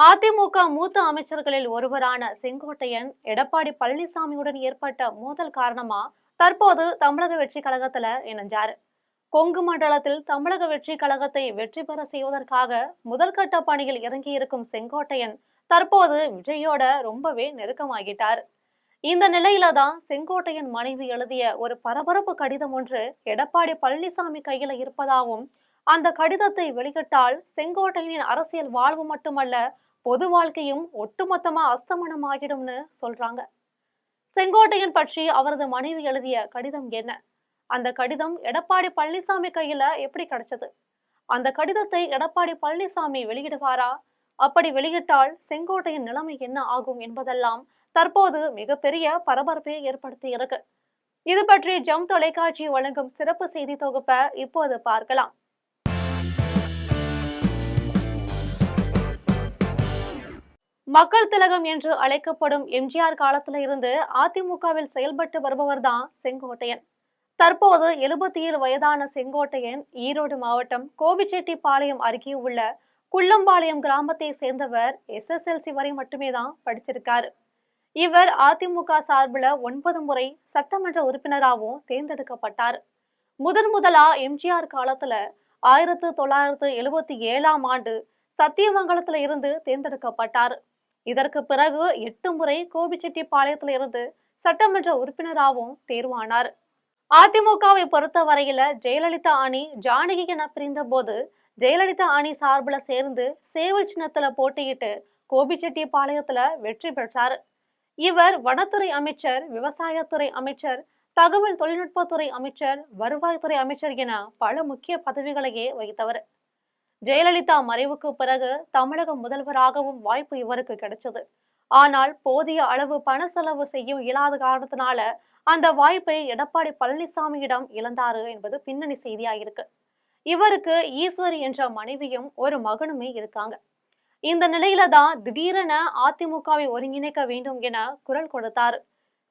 அதிமுக மூத்த அமைச்சர்களில் ஒருவரான செங்கோட்டையன் எடப்பாடி பழனிசாமியுடன் ஏற்பட்ட மோதல் காரணமா தற்போது தமிழக வெற்றி கழகத்துல இணைஞ்சாரு. கொங்கு மண்டலத்தில் தமிழக வெற்றி கழகத்தை வெற்றி பெற செய்வதற்காக முதல்கட்ட பணியில் இறங்கியிருக்கும் செங்கோட்டையன் தற்போது விஜயோட ரொம்பவே நெருக்கமாகிட்டார். இந்த நிலையில தான் செங்கோட்டையன் மனைவி எழுதிய ஒரு பரபரப்பு கடிதம் ஒன்று எடப்பாடி பழனிசாமி கையில இருப்பதாகவும், அந்த கடிதத்தை வெளியிட்டால் செங்கோட்டையனின் அரசியல் வாழ்வு மட்டுமல்ல, பொது வாழ்க்கையும் ஒட்டுமொத்தமா அஸ்தமனம் ஆகிடும்னு சொல்றாங்க. செங்கோட்டையன் பற்றி அவரது மனைவி எழுதிய கடிதம் என்ன? அந்த கடிதம் எடப்பாடி பழனிசாமி கையில எப்படி கிடைச்சது? அந்த கடிதத்தை எடப்பாடி பழனிசாமி வெளியிடுவாரா? அப்படி வெளியிட்டால் செங்கோட்டையின் நிலைமை என்ன ஆகும் என்பதெல்லாம் தற்போது மிகப்பெரிய பரபரப்பை ஏற்படுத்தி இருக்கு. இது பற்றி ஜம் தொலைக்காட்சி வழங்கும் சிறப்பு செய்தி தொகுப்பை இப்போது பார்க்கலாம். மக்கள் திலகம் என்று அழைக்கப்படும் எம்ஜிஆர் காலத்துல இருந்து அதிமுகவில் செயல்பட்டு வருபவர்தான் செங்கோட்டையன். தற்போது 77 வயதான செங்கோட்டையன் ஈரோடு மாவட்டம் கோபிச்செட்டிப்பாளையம் அருகே உள்ள குள்ளம்பாளையம் கிராமத்தை சேர்ந்தவர். SSLC வரை மட்டுமே தான் படிச்சிருக்காரு. இவர் அதிமுக சார்பில் 9 முறை சட்டமன்ற உறுப்பினராகவும் தேர்ந்தெடுக்கப்பட்டார். முதலா எம்ஜிஆர் காலத்துல 1977ஆம் ஆண்டு சத்தியமங்கலத்துல இருந்து தேர்ந்தெடுக்கப்பட்டார். இதற்கு பிறகு 8 முறை கோபிச்செட்டிப்பாளையத்துல இருந்து சட்டமன்ற உறுப்பினராகவும் தேர்வானார். அதிமுகவை பொறுத்த வரையில ஜெயலலிதா அணி ஜானகி என பிரிந்த போது ஜெயலலிதா அணி சார்பில் சேர்ந்து சேவல் சின்னத்துல போட்டியிட்டு கோபிச்செட்டிப்பாளையத்துல வெற்றி பெற்றார். இவர் வனத்துறை அமைச்சர், விவசாயத்துறை அமைச்சர், தகவல் தொழில்நுட்பத்துறை அமைச்சர், வருவாய்த்துறை அமைச்சர் என பல முக்கிய பதவிகளையே வகித்தவர். ஜெயலலிதா மறைவுக்கு பிறகு தமிழக முதல்வராகவும் வாய்ப்பு இவருக்கு கிடைச்சது. ஆனால் போதிய அளவு பண செலவு செய்ய இயலாத காரணத்தினால அந்த வாய்ப்பை எடப்பாடி பழனிசாமியிடம் இழந்தாரு என்பது பின்னணி செய்தியாயிருக்கு. இவருக்கு ஈஸ்வரி என்ற மனைவியும் ஒரு மகனுமே இருக்காங்க. இந்த நிலையில தான் திடீரென அதிமுகவை ஒருங்கிணைக்க வேண்டும் என குரல் கொடுத்தார்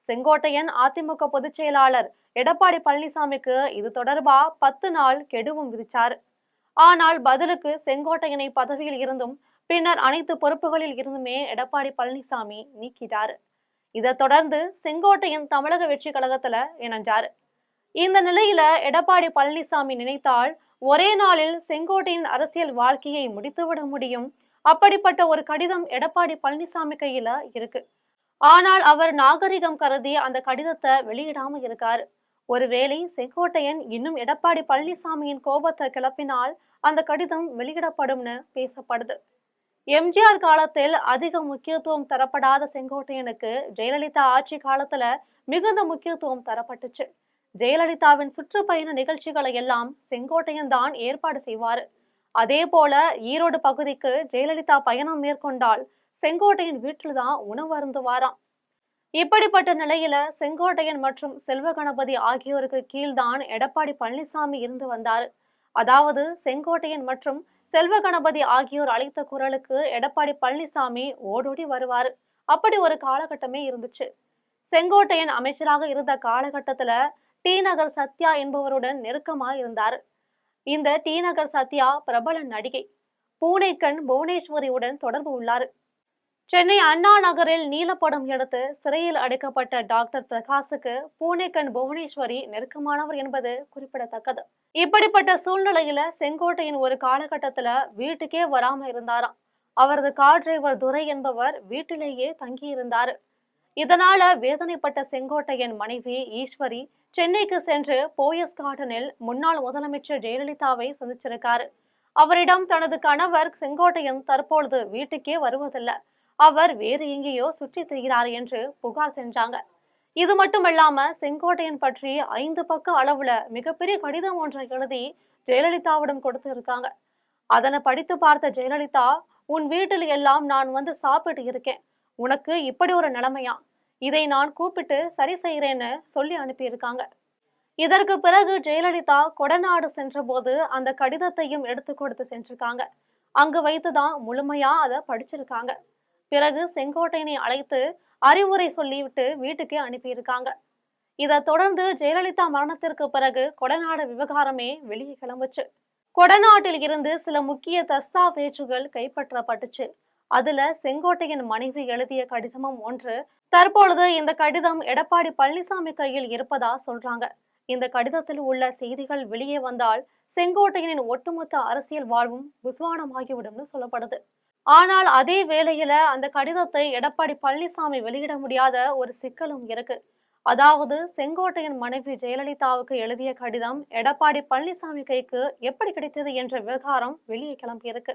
செங்கோட்டையன். அதிமுக பொதுச் செயலாளர் எடப்பாடி பழனிசாமிக்கு இது தொடர்பா 10 நாள் கெடுவும் விதிச்சார். ஆனால் பதிலுக்கு செங்கோட்டையனை பதவியில் இருந்தும் பின்னர் அனைத்து பொறுப்புகளில் இருந்துமே எடப்பாடி பழனிசாமி நீக்கிட்டார். இதை தொடர்ந்து செங்கோட்டையன் தமிழக வெற்றி கழகத்துல இணைஞ்சார். இந்த நிலையில எடப்பாடி பழனிசாமி நினைத்தால் ஒரே நாளில் செங்கோட்டையின் அரசியல் வாழ்க்கையை முடித்துவிட முடியும். அப்படிப்பட்ட ஒரு கடிதம் எடப்பாடி பழனிசாமி கையில இருக்கு. ஆனால் அவர் நாகரிகம் கருதி அந்த கடிதத்தை வெளியிடாம இருக்காரு. ஒருவேளை செங்கோட்டையன் இன்னும் எடப்பாடி பழனிசாமியின் கோபத்தை கிளப்பினால் அந்த கடிதம் வெளியிடப்படும்னு பேசப்படுது. எம்ஜிஆர் காலத்தில் அதிக முக்கியத்துவம் தரப்படாத செங்கோட்டையனுக்கு ஜெயலலிதா ஆட்சி காலத்துல மிகுந்த முக்கியத்துவம் தரப்பட்டுச்சு. ஜெயலலிதாவின் சுற்றுப்பயண நிகழ்ச்சிகளை எல்லாம் செங்கோட்டையன் தான் ஏற்பாடு செய்வாரு. அதே போல ஈரோடு பகுதிக்கு ஜெயலலிதா பயணம் மேற்கொண்டால் செங்கோட்டையன் வீட்டில்தான் உணவு அருந்துவாராம். இப்படிப்பட்ட நிலையில செங்கோட்டையன் மற்றும் செல்வ கணபதி ஆகியோருக்கு கீழ்தான் எடப்பாடி பழனிசாமி இருந்து வந்தாரு. அதாவது செங்கோட்டையன் மற்றும் செல்வ கணபதி ஆகியோர் அளித்த குரலுக்கு எடப்பாடி பழனிசாமி ஓடோடி வருவாரு. அப்படி ஒரு காலகட்டமே இருந்துச்சு. செங்கோட்டையன் அமைச்சராக இருந்த காலகட்டத்துல டி நகர் சத்யா என்பவருடன் நெருக்கமா இருந்தார். இந்த டி நகர் சத்யா பிரபல நடிகை. பூனேக்கண் புவனேஸ்வரியுடன் தொடர்பு உள்ளார். சென்னை அண்ணா நகரில் நீலப்படம் எடுத்து சிறையில் அடைக்கப்பட்ட டாக்டர் பிரகாஷுக்கு பூனேக்கண் புவனேஸ்வரி நெருக்கமானவர் என்பது குறிப்பிடத்தக்கது. இப்படிப்பட்ட சூழ்நிலையில செங்கோட்டையின் ஒரு காலகட்டத்துல வீட்டுக்கே வராம இருந்தாராம். அவரது கார் டிரைவர் துரை என்பவர் வீட்டிலேயே தங்கி இருந்தாரு. இதனால வேதனைப்பட்ட செங்கோட்டையன் மனைவி ஈஸ்வரி சென்னைக்கு சென்று போயஸ் கார்டனில் முன்னாள் முதலமைச்சர் ஜெயலலிதாவை சந்திச்சிருக்காரு. அவரிடம் தனது கணவர் செங்கோட்டையன் தற்பொழுது வீட்டுக்கே வருவதில்லை, அவர் வேறு எங்கேயோ சுற்றி திரிகிறார் என்று புகார் செஞ்சாங்க. இது மட்டுமல்லாம செங்கோட்டையன் பற்றி 5 பக்க அளவுல மிகப்பெரிய கடிதம் ஒன்றை எழுதி ஜெயலலிதாவிடம் கொடுத்து இருக்காங்க. அதனை படித்து பார்த்த ஜெயலலிதா, உன் வீட்டில் எல்லாம் நான் வந்து சாப்பிட்டு இருக்கேன், உனக்கு இப்படி ஒரு நிலைமையா, இதை நான் கூப்பிட்டு சரி செய்கிறேன்னு சொல்லி அனுப்பியிருக்காங்க. இதற்கு பிறகு ஜெயலலிதா கொடநாடு சென்ற போது அந்த கடிதத்தையும் எடுத்து கொடுத்து சென்றிருக்காங்க. அங்கு வைத்துதான் முழுமையா அதை படிச்சிருக்காங்க. பிறகு செங்கோட்டையனை அழைத்து அறிவுரை சொல்லிவிட்டு வீட்டுக்கே அனுப்பியிருக்காங்க. இதை தொடர்ந்து ஜெயலலிதா மரணத்திற்கு பிறகு கொடநாடு விவகாரமே வெளியே கிளம்புச்சு. கொடநாட்டில் இருந்து சில முக்கிய தஸ்தாவேஜுகள் கைப்பற்றப்பட்டுச்சு. அதுல செங்கோட்டையன் மனைவி எழுதிய கடிதமும் ஒன்று. தற்பொழுது இந்த கடிதம் எடப்பாடி பழனிசாமி கையில் இருப்பதா சொல்றாங்க. இந்த கடிதத்தில் உள்ள செய்திகள் வெளியே வந்தால் செங்கோட்டையனின் ஒட்டுமொத்த அரசியல் வாழ்வும் புஸ்வானமாகிவிடும்னு சொல்லப்படுது. ஆனால் அதே வேளையில அந்த கடிதத்தை எடப்பாடி பழனிசாமி வெளியிட முடியாத ஒரு சிக்கலும் இருக்கு. அதாவது செங்கோட்டையன் மனைவி ஜெயலலிதாவுக்கு எழுதிய கடிதம் எடப்பாடி பழனிசாமி கைக்கு எப்படி கிடைத்தது என்ற விவகாரம் வெளியே கிளம்பியிருக்கு.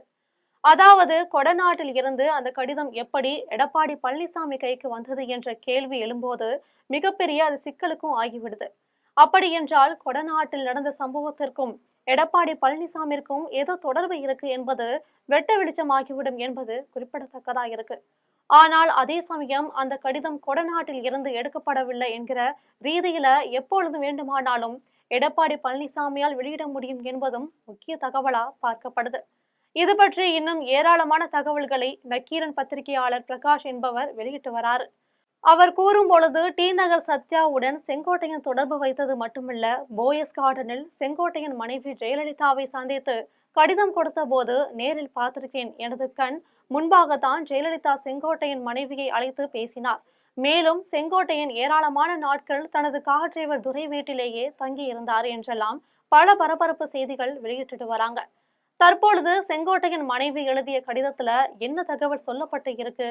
அதாவது கொடநாட்டில் இருந்து அந்த கடிதம் எப்படி எடப்பாடி பழனிசாமி கைக்கு வந்தது என்ற கேள்வி எழும்போது மிகப்பெரிய அது சிக்கலுக்கும் ஆகிவிடுது. அப்படி என்றால் கொடநாட்டில் நடந்த சம்பவத்திற்கும் எடப்பாடி பழனிசாமிக்கும் ஏதோ தொடர்பு இருக்கு என்பது வெட்ட வெளிச்சமாகிவிடும் என்பது குறிப்பிடத்தக்கதா இருக்கு. ஆனால் அதே சமயம் அந்த கடிதம் கொடநாட்டில் இருந்து எடுக்கப்படவில்லை என்கிற ரீதியில எப்பொழுது வேண்டுமானாலும் எடப்பாடி பழனிசாமியால் வெளியிட முடியும் என்பதும் முக்கிய தகவலா பார்க்கப்படுது. இது பற்றி இன்னும் ஏராளமான தகவல்களை நக்கீரன் பத்திரிகையாளர் பிரகாஷ் என்பவர் வெளியிட்டு வராரு. அவர் கூறும் பொழுது டி நகர் சத்யாவுடன் செங்கோட்டையன் தொடர்பு வைத்தது மட்டுமல்ல, போயஸ் கார்டனில் செங்கோட்டையன் மனைவி ஜெயலலிதாவை சந்தித்து கடிதம் கொடுத்த போது நேரில் பார்த்திருக்கேன். எனது கண் முன்பாகத்தான் ஜெயலலிதா செங்கோட்டையன் மனைவியை அழைத்து பேசினார். மேலும் செங்கோட்டையன் ஏராளமான நாட்கள் தனது கார் டிரைவர் துரை வீட்டிலேயே தங்கி இருந்தார் என்றெல்லாம் பல பரபரப்பு செய்திகள் வெளியிட்டு வராங்க. தற்பொழுது செங்கோட்டையன் மனைவி எழுதிய கடிதத்துல என்ன தகவல் சொல்லப்பட்டு இருக்கு,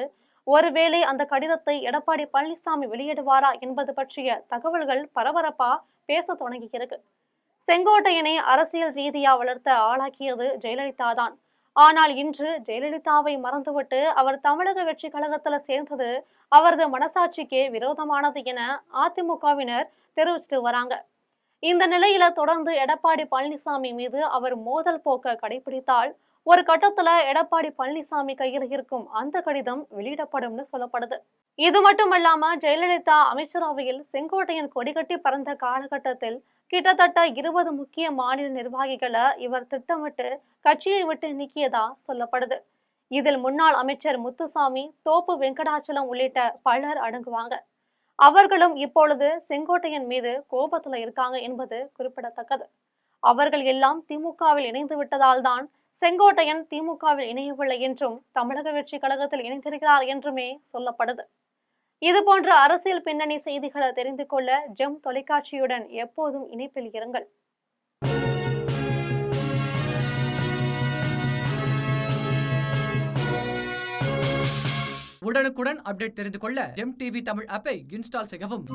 ஒருவேளை அந்த கடிதத்தை எடப்பாடி பழனிசாமி வெளியிடுவாரா என்பது பற்றிய தகவல்கள் பரபரப்பா பேச தொடங்கி இருக்கு. செங்கோட்டையனை அரசியல் ரீதியா வளர்த்த ஆளாக்கியது ஜெயலலிதா தான். ஆனால் இன்று ஜெயலலிதாவை மறந்துவிட்டு அவர் தமிழக வெற்றி கழகத்துல சேர்ந்தது அவரது மனசாட்சிக்கே விரோதமானது என அதிமுகவினர் தெரிவிச்சுட்டு வராங்க. இந்த நிலையில தொடர்ந்து எடப்பாடி பழனிசாமி மீது அவர் மோதல் போக்க கடைபிடித்தால் ஒரு கட்டத்துல எடப்பாடி பழனிசாமி கையில் இருக்கும் அந்த கடிதம் வெளியிடப்படும்னு சொல்லப்படுது. இது மட்டுமல்லாம ஜெயலலிதா அமைச்சரவையில் செங்கோட்டையன் கொடிகட்டி பறந்த காலகட்டத்தில் கிட்டத்தட்ட 20 முக்கிய மாநில நிர்வாகிகளை இவர் திட்டமிட்டு கட்சியை விட்டு நீக்கியதா சொல்லப்படுது. இதில் முன்னாள் அமைச்சர் முத்துசாமி, தோப்பு வெங்கடாச்சலம் உள்ளிட்ட பலர் அடங்குவாங்க. அவர்களும் இப்பொழுது செங்கோட்டையன் மீது கோபத்துல இருக்காங்க என்பது குறிப்பிடத்தக்கது. அவர்கள் எல்லாம் திமுகவில் இணைந்து விட்டதால் தான் செங்கோட்டையன் திமுகவில் இணையவில்லை என்றும் தமிழக வெற்றி கழகத்தில் இணைந்திருக்கிறார் என்றுமே சொல்லப்படுது. இது போன்ற அரசியல் பின்னணி செய்திகளை தெரிந்து கொள்ள ஜெம் தொலைக்காட்சியுடன் எப்போதும் இணைப்பில் இருங்கள். உடனுக்குடன் அப்டேட் தெரிந்து கொள்ள ஜெம் டிவி தமிழ் ஆப்பை இன்ஸ்டால் செய்யவும்.